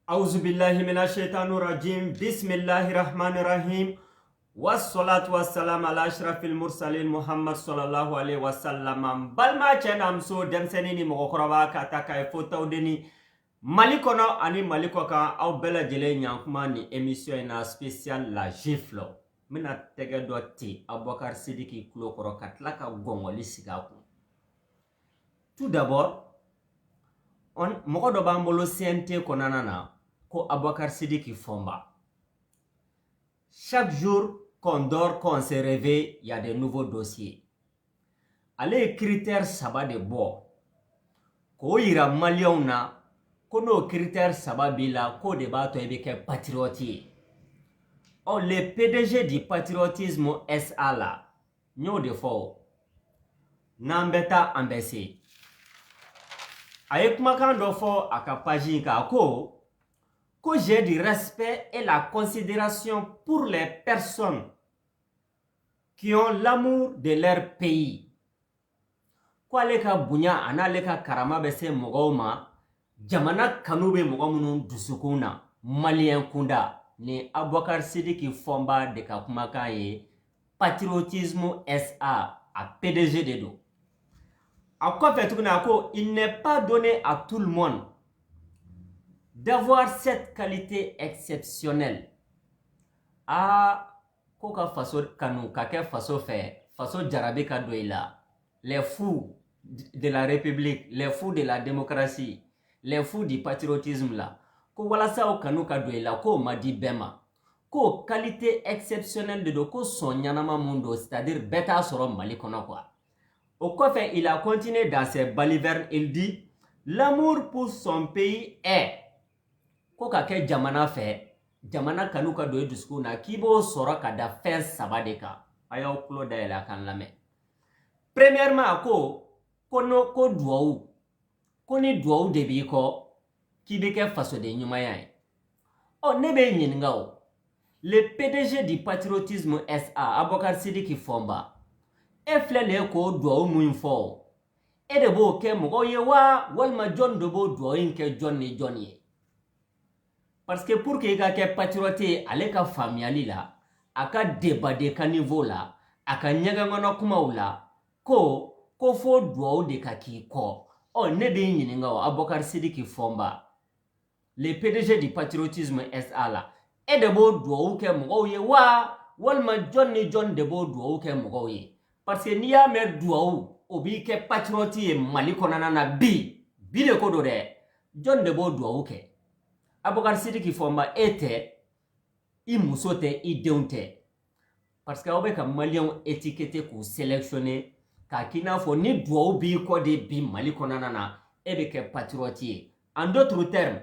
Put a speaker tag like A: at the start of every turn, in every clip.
A: Auzu billahi minash shaitanir rajim. Bismillahir rahmanir rahim. Wassalatu wassalamu ala ashrafil mursalin Muhammad sallallahu alaihi wasallam. Balma chenam so demseni ni mokoroba kataka foto deni Malikono ani malikoka au bela jele nyankuma ni émission na spécial la gifle. Mina tege doti Aboubacar Sidiki Kulokoro katlaka gongoli sigaku. Tout d'abord, on mokodo bambolo CNT konanana ko Aboubacar Sidiki Fomba. Chaque jour qu'on dort, qu'on se réveille, il y a de nouveaux dossiers. Allez critères saba de bo. Ko ira malion na kono critères saba bila ko de bato ebeke patriote. Oh, le PDG du patriotisme SA là, nyo de fo. Nambeta ambese. Avec makando fo akapaji ka ko j'ai du respect et la considération pour les personnes qui ont l'amour de leur pays. Ko aleka bunya analeka karama bese mogoma jamana kanube mogomunu dusukuna malien kunda ni Aboubacar Sidiki Fomba de kakumaka ye patriotisme SA à PDG de do. À quoi fait il n'est pas donné à tout le monde d'avoir cette qualité exceptionnelle. Ah, koka faso kanu kake faso fait, faso jarabe ka doila. Les fous de la République, les fous de la démocratie, les fous du patriotisme là. Ko wala sa o kanu ka doila ko madi bema. Ko qualité exceptionnelle de do ko sonyanama mundo, c'est-à-dire beta soro mali kono quoi. Au fait, il a continué dans ses balivernes, il dit l'amour pour son pays est ko kake jamana fait jamana kanu ka do discours na kibo soro ka da fin sabadeka ayaw klo da la kan lame. Premièrement kono ko duau koni duau de bi ko kibeke faso de nyumaya. O nebe nyingao le PDG du patriotisme SA Aboubacar Sidiki Fomba e flele ko duau muinfo e de bo ke mo ye wa walma John de bo duau inke John ni John ye. Parce que pour que il patriote ale ka famiali la aka débat de ka niveau la aka nyaga ngona kuma ula ko fo duau de ka ki ko o ne be nyininga o Aboubacar Sidiki Fomba le PDG du patriotisme SA la e de bo duau ke mo ye wa walma John ni John de bo duau ke mo ye. Parce que ni ya me duau obi ke patriote e mali konana na bi de ko do de John de bo duau ke Aboubacar Sidiki Fomba était imusote ideunte parce que aube ka malien étiqueté ko sélectionner ka kina fo ni duau bi ko de bi mali konana na ebe ke patriote. En d'autres termes,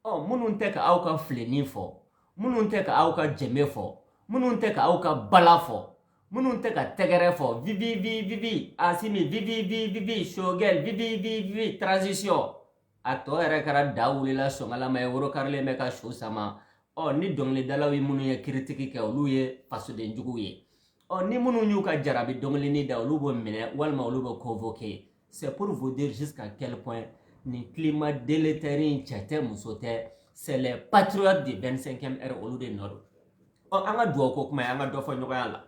A: oh mununte ka auka fleni fo mununte ka auka jeme fo mununte ka auka bala fo mununte ka tegere fo vivi asimi vivi shogel vivi transition ato ere kara dawuli la songala ma euro karle me ka sho sama o ni dongle dalawi munu ye critique ke olu ye faso de njugu ye o ni munu nyu ka jarabi dongle ni da olu bo mine walma olu bo convoquer. C'est pour vous dire jusqu'à quel point ni climat délétère tchete musote c'est les patriotes du 25e ère olu de nord. O anga duo ko kuma anga do fo nyoya la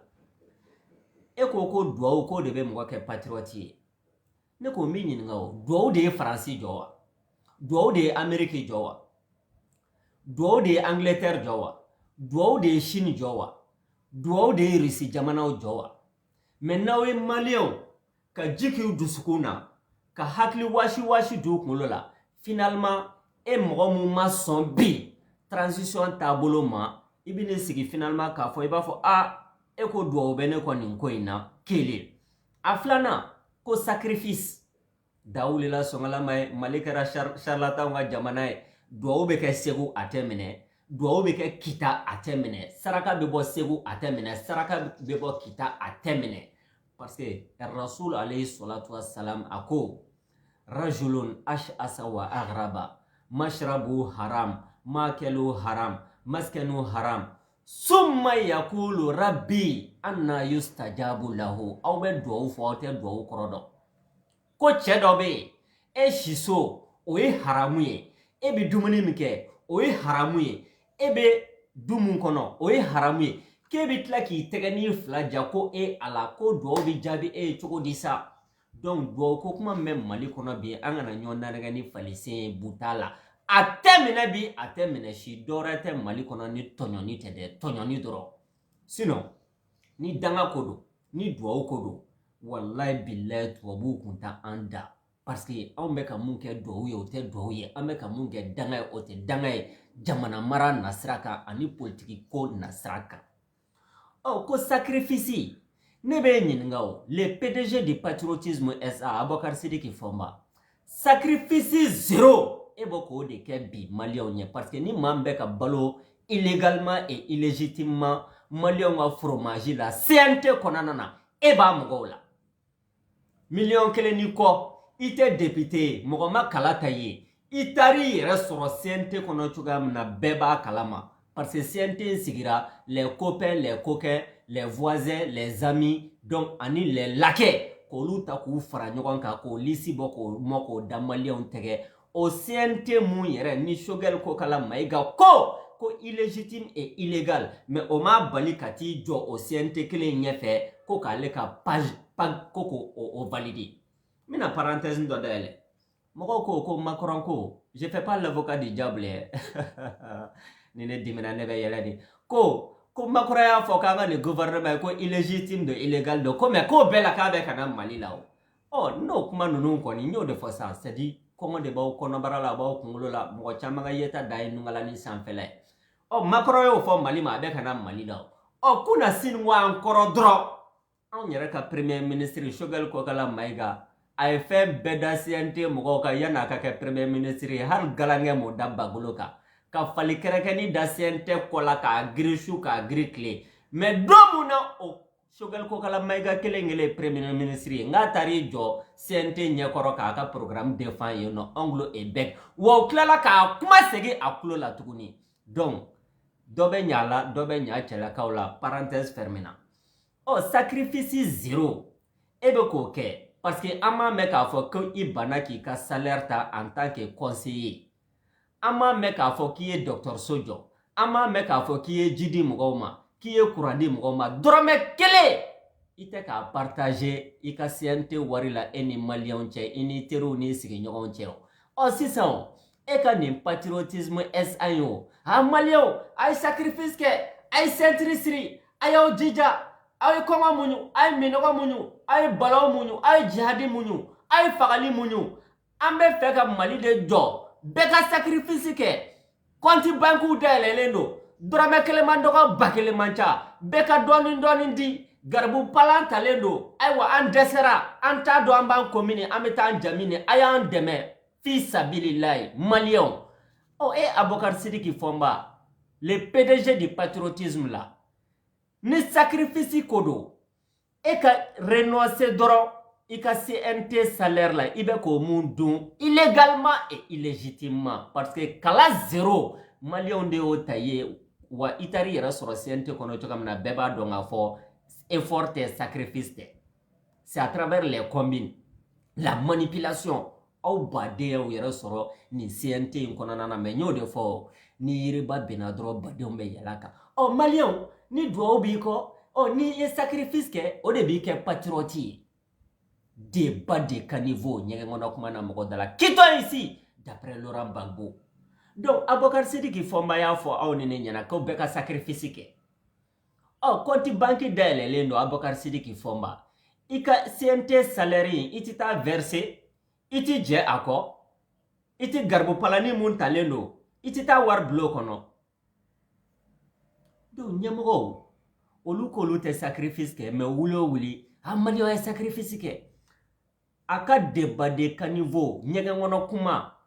A: e ko duo ko de be mo ke patriote ne ko mi nyin ngawo duo de français jowa duau de Amérique jowa duau de Angleterre jowa duau de Chine jowa duau de Russie jamana jowa. Maintenant we malien ka jiki dusukuna ka hakli washi du kulola finalement e mogomu mason bi transition tabolo ma ibine sigi finalement ka fo iba fo e ko duau bene ko nin ko ina kele aflana ko sacrifice dawuli la songala may malikara charlatan nga jamana duau be ke segu atemene duau be ke kita atemene saraka be bo segu atemene saraka be bo kita atemene parce que Rasul alayhi salatu wassalam ako rajulun ash'asa wa aghraba mashrabu haram makelu haram maskanu haram summa yaqulu rabbi anna yustajabu lahu aw be duau fo te duau krodo ko chedo be e shiso o e haramu ye e bi dumuni mike o ye haramu ye e be du mun kɔnɔ o ye haramu ye k'e bɛ tila k'i tɛgɛ ni fila ja ko e ala ko duwawu bɛ jaabi e ye cogo di sa donc duwawu ko kuma min bɛ Mali kɔnɔ bi an kana ɲɔgɔn danagɛ ni falisen ye buta la a tɛ minɛ bi a tɛ minɛ si dɔwɛrɛ tɛ Mali kɔnɔ ni tɔɲɔni tɛ dɛ tɔɲɔni dɔrɔn sinon ni danga ko don ni duwawu ko don wallahi billahi tubabuw kun tɛ an da parce que anw bɛ ka mun kɛ duwawu ye o tɛ duwawu ye an bɛ ka mun kɛ danga ye o tɛ danga ye jamana mara nasira kan ani politiki ko nasira kan ko sacrifice ne bɛ ɲininka o le PDG du patriotisme SA Abubakar Sidiki Fɔnba sacrifice zéro e bɛ k'o de kɛ bi maliyɛnw ye parce que ni maa min bɛ ka balo illégalement et illégitimement maliyɛnw ka fromage la CNT kɔnɔna na e b'a mɔgɔw la miliyɔn kelen ni kɔ i tɛ député ye mɔgɔ ma kala ta ye i taar'i yɛrɛ sɔrɔ CNT kɔnɔ cogoya min na bɛɛ b'a kalama parce que CNT sigira les copains les coquins les voisins les amis donc ani les laquais k'olu ta k'u fara ɲɔgɔn kan k'o lisi bɔ k'o mɔ k'o da maliyɛnw tɛgɛ o CNT mun yɛrɛ ni Choguel ko kala Mayiga ko illégitime et illégal mais o ma bali ka t'i jɔ o CNT kelen ɲɛfɛ ko k'ale ka page ko k'o valider mina parenthèse dɔ dayɛlɛ mɔgɔw ko Macron ko je fais pas l'avocat du diable ni ne dimina ne bɛ yɛlɛ de ko Macron y'a fɔ k'an ka nin gouvernement ko illégitime de illégal de ko mais k'o bɛɛ la k'a bɛ ka na Mali la o n'o kuma ninnu kɔni n y'o de fɔ sisan c'est dit kɔngɔ de b'aw kɔnɔbara la a b'aw kunkolo la mɔgɔ caman ka yeta da ye nungalani sanfɛla ye Macron y'o fɔ Mali ma a bɛ ka na Mali la kuna sini wa an kɔrɔ dɔrɔn anw yɛrɛ ka premier ministre Choguel Kokala Mayiga a ye fɛn bɛɛ da CNT mɔgɔw kan yan'a ka kɛ premier ministre ye hali galankɛ m'o da bagolo kan ka fali kɛrɛkɛni da CNT kɔ la k'a giri su k'a giri tile mais don mun na o Choguel Kokala Mayiga kelen premier ministre ye n'a taar'i jɔ CNT ɲɛkɔrɔ k'a ka programme défend yen nɔ anglo et bec wa o tilala k'a kuma segin a tulo la tuguni donc dɔ bɛ ɲa la dɔ bɛ ɲa cɛlakaw la parenthèse fermée sacrifice zéro e bɛ k'o kɛ parce que an m'a mɛn k'a fɔ ko i banna k'i ka salaire ta en tant que conseiller an m'a mɛn k'a fɔ k'i ye dɔgɔtɔrɔso jɔ an m'a mɛn k'a fɔ k'i ye ji di mɔgɔw ma k'i ye courant di mɔgɔw ma dɔrɔmɛ kelen i tɛ k'a partager i ka CNT wari la e ni maliyɛnw cɛ i ni teriw ni sigiɲɔgɔnw cɛ sisan e ka nin patriotisme SA ye o maliyɛnw a ye sacrifice kɛ a ye ceinture siri a y'aw jija a ye kɔngɔ muɲu a ye minɔgɔ muɲu a ye balaw muɲu a ye jihadi muɲu a ye fagali muɲu an bɛ fɛ ka Mali de jɔ bɛɛ ka sacrifice kɛ compte banquiw dayɛlɛlen don dɔrɔmɛ kelen man dɔgɔ ba kelen man ca bɛɛ ka dɔɔni dɔɔni di garibu palan talen don ayiwa an dɛsɛra an t'a dɔn an b'an komini an bɛ taa an jamini a y'an dɛmɛ fi sabilillahi maliyɛnw Abubakar Sidiki Fɔnba le PDG du patriotisme la ni sacrifice ko don e ka renoncer dɔrɔn i ka CNT salaire la i bɛ k'o mun dun illégalement et illégitimement parce que kala zéro maliyɛnw de y'o ta ye wa i taar'i yɛrɛ sɔrɔ CNT kɔnɔ cogoya min na bɛɛ b'a dɔn k'a fɔ effort tɛ sacrifice tɛ c'est à travers les combines la manipulation aw baden y'aw yɛrɛ sɔrɔ nin CNT in kɔnɔna na mais n y'o de fɔ ni yiriba benna dɔrɔn badenw bɛ yɛlɛ kan maliyɛnw ni duwawu b'i kɔ ni ye sacrifice kɛ o de b'i kɛ patriote ye débat de caniveau ɲɛgɛn kɔnɔ kuma na mɔgɔ dala quittons ici d'après Laurent Gbagbo donc Abubakar Sidiki Fɔnba y'a fɔ aw ni ne ɲɛna ko bɛɛ ka sacrifice kɛ compte banque dayɛlɛlen don Abubakar Sidiki Fɔnba i ka CNT salaire in i tɛ taa verser i tɛ jɛ a kɔ i tɛ garibu palani mun talen don i tɛ taa wari bila o kɔnɔ donc ɲɛmɔgɔw olu k'olu tɛ sacrifice kɛ mais wuli o wuli maliyɛnw ye sacrifice kɛ a ka débat de caniveau ɲɛgɛn kɔnɔ kuma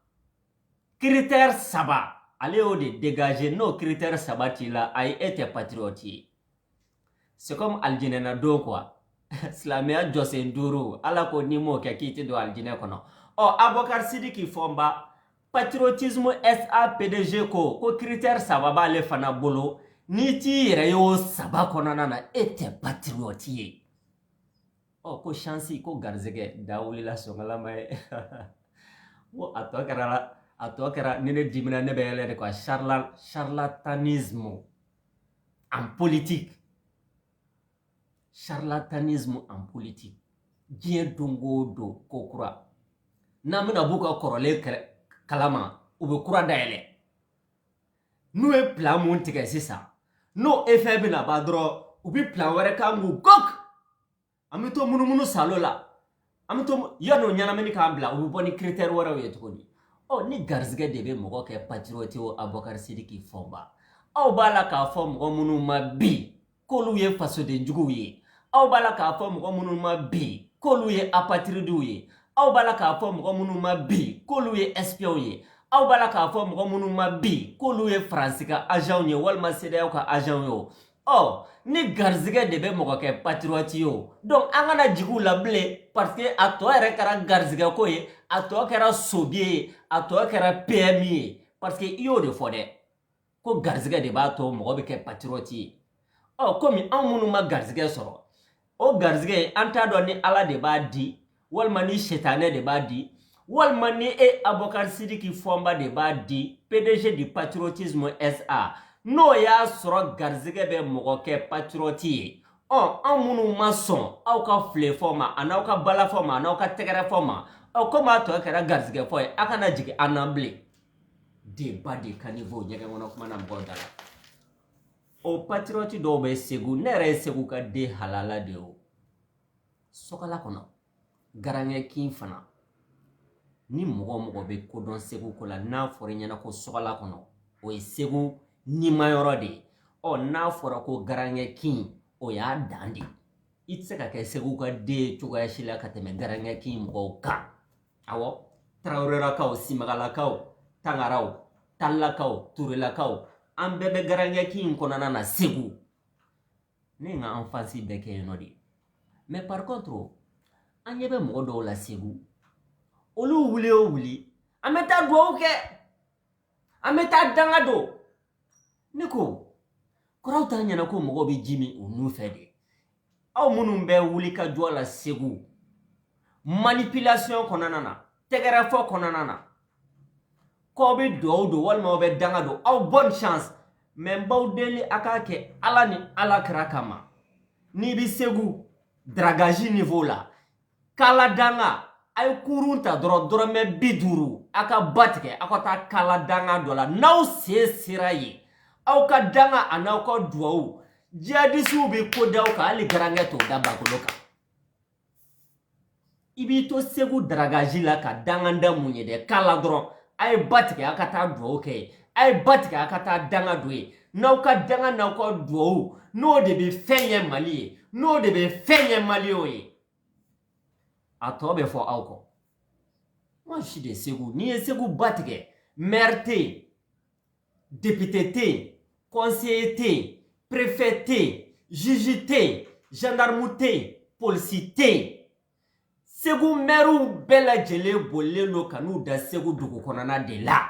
A: critère 3 ale y'o de dégager n'o critère 3 t'i la ayi e tɛ patriote ye c'est comme aljinɛna don quoi silamɛya jɔsen 5 ala ko n'i m'o kɛ k'i tɛ don aljinɛ kɔnɔ Abubakar Sidiki Fɔnba patriotisme SA PDG ko critère 3 b'ale fana bolo n'i t'i yɛrɛ ye o 3 kɔnɔna na e tɛ patriote ye ko chance ko garizɛgɛ da wulila sɔngalama ye a a tɔ kɛra ni ne dimina ne bɛ yɛlɛ de quoi charlatanisme en politique. Charlatanisme en politique. Diɲɛ don o don ko kura. N'an bɛna b'u ka kɔrɔlen kalama u bɛ kura dayɛlɛ. N'u ye plan mun tigɛ sisan n'o effet bɛna ban dɔrɔn u bɛ plan wɛrɛ k'an k'u gɔk. An bɛ to munumunu salo la. An bɛ to yan'o ɲɛnamini k'an bila u bɛ bɔ ni critère wɛrɛw ye tuguni. Ni garizigɛ de bɛ mɔgɔ kɛ patriote o Abubakar Sidiki Fɔnba. Aw b'a la k'a fɔ mɔgɔ minnu ma bi k'olu ye fasodenjuguw ye. Aw b'a la k'a fɔ mɔgɔ minnu ma bi k'olu ye apatridiw ye. Aw b'a la k'a fɔ mɔgɔ minnu ma bi k'olu ye espions ye. Aw b'a la k'a fɔ mɔgɔ minnu ma bi k'olu ye Faransi ka agents ye walima CEDEAO ka agents ye. Ni garizigɛ de bɛ mɔgɔ kɛ patriote ye o. Donc an kana jigin u la bilen parce que a tɔ yɛrɛ kɛra garizigɛ ko ye, a tɔ kɛra sobier ye, a tɔ kɛra PMI ye parce que i y'o de fɔ dɛ. Ko garizigɛ de b'a to mɔgɔ bɛ kɛ patriote ye. Komi an minnu ma garizigɛ sɔrɔ, o garizigɛ an t'a dɔn ni Ala de b'a di walima ni setanɛ de b'a di walima ni Abubakar Sidiki Fɔnba de b'a di PDG du Patriotisme SA. N'o y'a sɔrɔ garizigɛ bɛ mɔgɔ kɛ patriote ye. An minnu ma sɔn aw ka filefɔ ma a n'aw ka balafɔ ma a n'aw ka tɛgɛrɛfɔ ma. Komi a tɔ kɛra garizigɛ fɔ ye a kana jigin an na bilen. Débat de caniveau ɲɛgɛn kɔnɔ kuma na mɔgɔw da la. O patriote dɔw bɛ Segu ne yɛrɛ ye Segu ka den halala de o. Sɔkala kɔnɔ garankɛ kin fana ni mɔgɔ bɛ kodɔn Segu ko la n'a fɔra ɲɛna ko Sɔkala kɔnɔ o ye Segu nimayɔrɔ de ye. N'a fɔra ko garankɛ kin o y'a dan de. I tɛ se ka kɛ Segu ka den cogoya si la ka tɛmɛ garankɛ kin mɔgɔw kan. Awɔ Tarawelelakaw, Simagalakaw, Tangaraw, Talakaw, Turelakaw an bɛɛ bɛ garankɛ kin kɔnɔna na Segu. Ne nka enfance bɛɛ kɛ yen nɔ de. Mais par contre an ɲɛ bɛ mɔgɔ dɔw la Segu. Olu wuli o wuli an bɛ taa duwawu kɛ. An bɛ taa danga don. Ne ko kɔrɔw t'a ɲɛna ko mɔgɔw bɛ ji min u nun fɛ de. Aw minnu bɛ wuli ka jɔ la Segu manipulation kɔnɔna na tɛgɛrɛfɔ kɔnɔna na k'aw bɛ duwawu don walima aw bɛ danga don aw bonne chance. Mais n b'aw deli a k'a kɛ Ala ni Alakira kama. N'i bɛ Segu dragage niveau la kala danga a ye kurun ta dɔrɔn dɔrɔmɛ 50 a ka ba tigɛ a ka taa kala danga dɔ la n'aw sen sera yen aw ka danga a n'aw ka duwawu jihadisiw bɛ ko d'aw kan hali garankɛ t'o da bakolo kan. I b'i to Segu dragage la ka danganda mun ye dɛ kala dɔrɔn a ye ba tigɛ a ka taa duwawu kɛ yen a ye ba tigɛ a ka taa danga don yen n'aw ka danga n'aw ka duwawu n'o de bɛ fɛn ɲɛ Mali ye n'o de bɛ fɛn ɲɛ Maliyɛnw ye a tɔ bɛ fɔ aw kɔ. Moi je suis de Segu n'i ye Segu ba tigɛ maire tɛ yen député tɛ yen conseiller tɛ yen préfet tɛ yen juge tɛ yen gendarme tɛ yen polisi tɛ yen. Segu maires bɛɛ lajɛlen bolilen don ka n'u da Segu dugu kɔnɔna de la.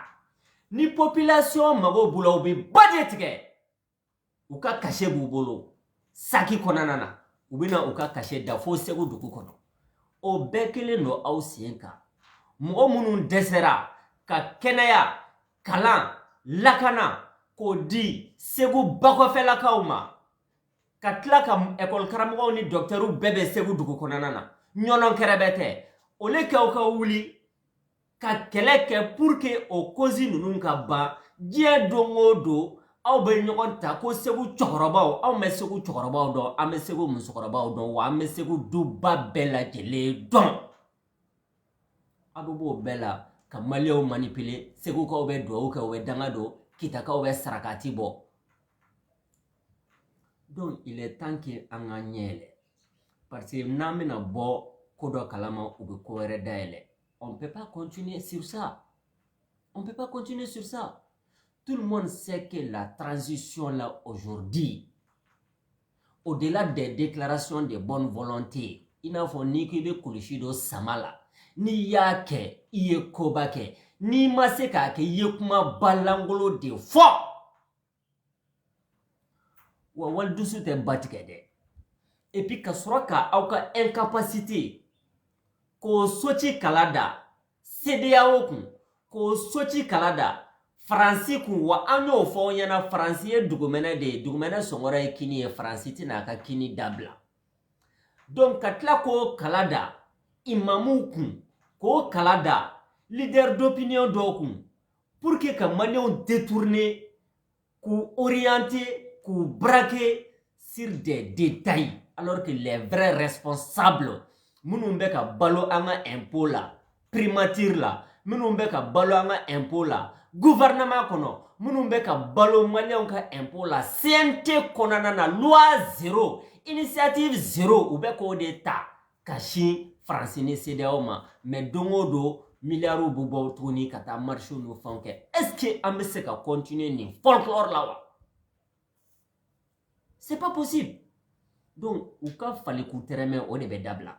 A: Ni population mago b'u la u bɛ ba de tigɛ. U ka cachet b'u bolo saki kɔnɔna na u bɛ na u ka cachet da fo Segu dugu kɔnɔ. O bɛɛ kelen don aw sen kan. Mɔgɔ minnu dɛsɛra ka kɛnɛya kalan lakana k'o di Segu bakɔfɛlakaw ma ka tila ka école karamɔgɔw ni docteurw bɛɛ bɛ Segu dugu kɔnɔna na. Ɲɔnɔn kɛrɛbɛ tɛ ole k'aw ka wuli ka kɛlɛ kɛ pour que o cause ninnu ka ban diɲɛ don o don aw bɛ ɲɔgɔn ta ko Segu cɛkɔrɔbaw anw bɛ Segu cɛkɔrɔbaw dɔn an bɛ Segu musokɔrɔbaw dɔn wa an bɛ Segu duba bɛɛ lajɛlen dɔn. Aw bɛ b'o bɛɛ la ka Maliyɛnw manipuler Segukaw bɛ duwawu kɛ u bɛ danga don Kitakaw bɛ sarakati bɔ. Donc il est temps que an ka ɲɛ yɛlɛ. Parce que n'an bɛna bɔ ko dɔ kalama u bɛ ko wɛrɛ dayɛlɛ. On ne peut pas continuer sur ça. On ne peut pas continuer sur ça. Tout le monde sait que la transition là aujourd'hui, au-delà des déclarations de bonne volonté, il n'a pas ni qu'il y ait kulusi dɔ sama la, ni y'a kɛ i ye koba kɛ, ni ma se k'a kɛ i ye kuma balangolo de fɔ. Wa walidusu tɛ ba tigɛ dɛ. Et puis ka sɔrɔ ka aw ka incapacité k'o soci kala da CEDEAO kun ko soci kalada Fransi kun wa anyo fo yana Fransi ye dugumene songora ye kini ye Fransi tina ka kini dabla donc katla ko kalada imamu kun ko kalada leader d'opinion do kun pour que ka Maliens détourner ku orienter ku braquer sur des détails alors que les vrais responsables munun be ka balo anga impôt la primature la munun be ka balo anga impôt la gouvernement kono munun be ka balo Maliens ka impôt la CNT konana na loi 0 initiative 0 ou be ko de ta kashi francine CEDEAO ma mais dongodo milliards bubo tuni kata marché no fanke est-ce que ambe ka continuer ni folklore la wa c'est pas possible donc ou ka fali ku tereme o de be dabla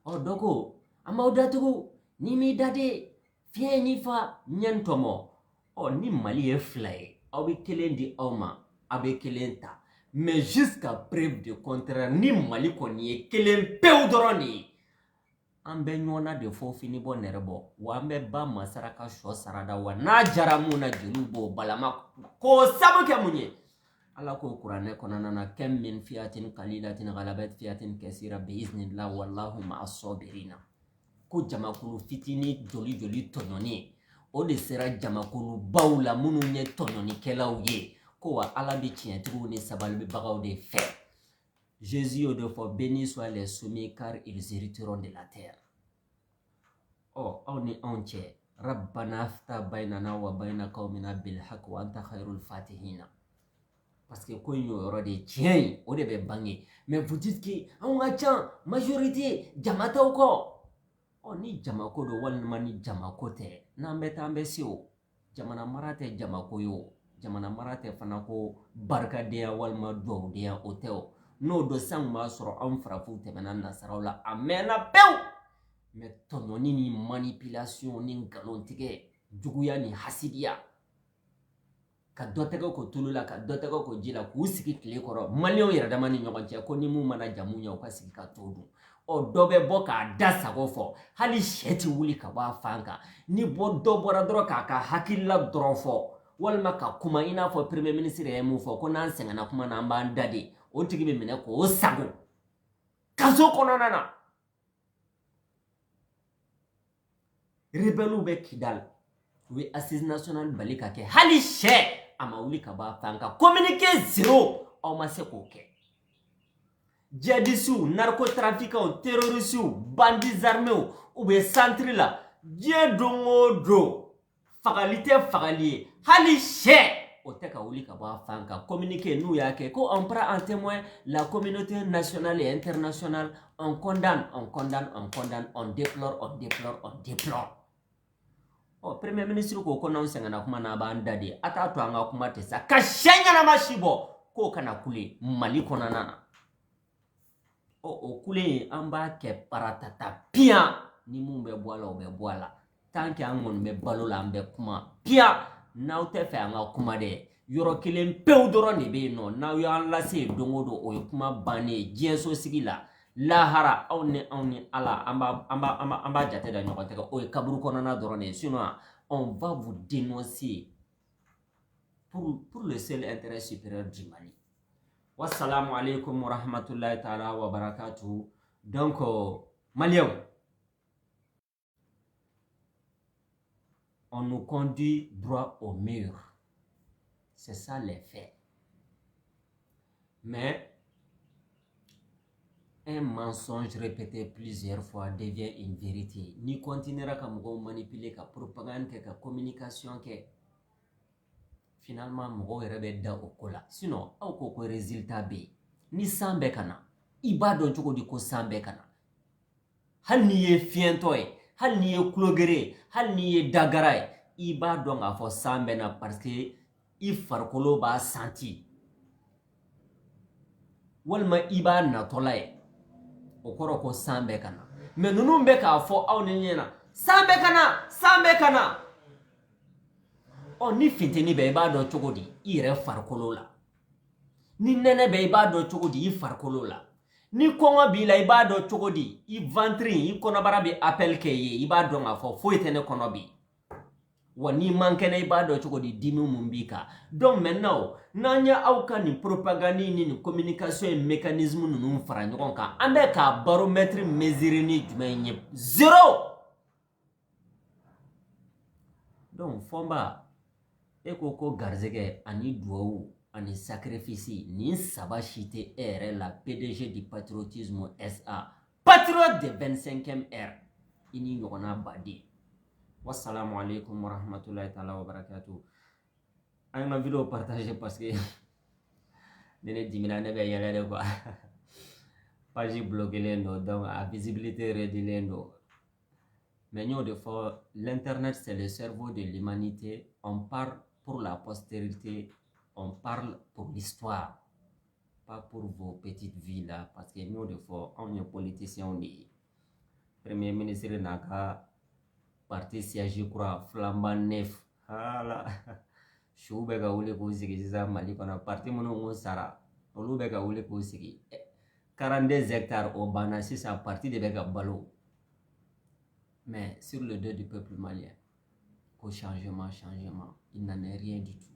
A: o doko ama odatugo ni mi dade fie ni fa nyentomo o ni Mali e flay o be kelendi oma abe kelenta mais jusqu'à preuve de contraire ni Mali ko ni kelen peudroni ambe nyona de fo fini bo nerebo wa ambe ba masaraka sho sarada wa na jaramu na junubo balama ko sabuke munye ala ko qur'ane konana na kam min fiatin qalilatin ghalabat fiatin kaseera bi iznillah wallahu ma'as sabirina ko jamakulu fitini joli tononi o de sera jamakulu bawla munu nye tononi kelawye ko wa ala bi tientu ni sabalbi bagaw de fait Jésus au fois béni soit les soumis car ils hériteront de la terre. Oh, on est entier. Rabbana afta bainana wa baina qaumina bil haqq wa anta khairul fatihina. Parce que quand il y aura des tiens, on devait banger. Mais vous dites qu'on a tiens, majorité, jamata ou quoi? On est jamako de walmani jamako te. Nambeta ambesio. Jamana marate jamako yo. Jamana marate fanako barkadea walma do dea hotel. No do sang ma soro am frafu temena nasaraula amena pew mais tononi ni manipulation ni galontige juguya ni hasidia ka dotego ko tulula ka dotego ko jila ku siki kile koro Maliens yera damani nyogonche ko ni mu mana jamunya ko siki ka todu o dobe boka dasa go fo hali sheti wuli ka ba fanka ni bo do bora dro ka hakilla dro fo walma ka kuma ina fo premier ministre e mu fo ko nan senga na kuma na mba ndade o tigi be mene ko sago kaso konana na rebelu be Kidal oui assise nationale balika ke hali she ama wuli ka ba fanka communiquer 0 o ma se ko ke djihadistes narcotrafiquants terroristes bandits armés ou be centre la je dongodo fagali hali she Oteka wuli ka ba fanka communiquer nous yake ko on prend en témoin la communauté nationale et internationale on condamne on déplore oh premier ministre ko kono sengana kuma na ba ndade ata to anga kuma te sa ka shenya na mashibo ko kana kule Mali konana o kule amba ke paratata pia ni mumbe boala tanki angon be balola ambe kuma pia na te fe anga kuma de yoro kilen pewdoro ne be no na yo an lase dongodo o kuma bane jeso sigila lahara awne ala amba jate da nyoko teka o kaburu konana dorone sinon on va vous dénoncer pour le seul intérêt supérieur du Mali. Wassalamu alaikum wa rahmatullahi ta'ala wa barakatuh. Donc Maliens, on nous conduit droit au mur. C'est ça les faits. Mais un mensonge répété plusieurs fois devient une vérité. Ni continuera à manipuler, à propagande, à communication. Finalement, mougo rebe da okola. Sinon, au résultat B. Ni sambe kana. Iba don choko di ko sambe kana. Hal ni ye fientoy. Hal ni ye klogere, hal ni ye dagaray, iba don a fo sambe na parce que i farkolo ba santi. Walma iba na tolay. Okoro ko sambe kana. Mais nunu mbe ka fo aw ni nyena. Sambe kana. O ni finteni be iba don chogodi i re farkolo la. Ni nene be iba don chogodi i farkolo la. Ni kongo bila iba do chogodi i ventri i konobara bi appel ke ye iba do nga fo etene konobi wa n'i man kɛnɛ i b'a dɔn cogo di dimi mun b'i kan. Donc maintenant n'an ye aw ka nin propagande ni nin communication mécanisme ninnu fara ɲɔgɔn kan an bɛ ka baromètre mesurer ni jumɛn ye 0. Donc Fɔnba e ko garizɛgɛ ani duwawu ani sacrifice nin saba si tɛ e yɛrɛ la PDG du patriotisme SA patriote de 25e heure i ni ɲɔgɔnna baden. Wassalamu alaikum warahmatullahi ta'ala wabarakatuh. An ka vidéo partager parce que ne dimina ne bɛ yɛlɛ de quoi. Page bloqué donc a visibilité réduit do. Mais nous de fois l'internet c'est le cerveau de l'humanité. On parle pour la postérité, on parle pour l'histoire, pas pour vos petites vies là parce que nous de fois on est politiciens on est premier ministre naka parti siège croix flambant neuf hala chou be ka wuli ko sigi sisan Mali kɔnɔ parti minnu ko sara olu bɛ ka wuli ko sigi 42 hectares au banna sisan parti de bɛ ka balo. Mais sur le dos du peuple malien, qu'au changement, il n'en est rien du tout.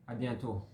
A: À bientôt.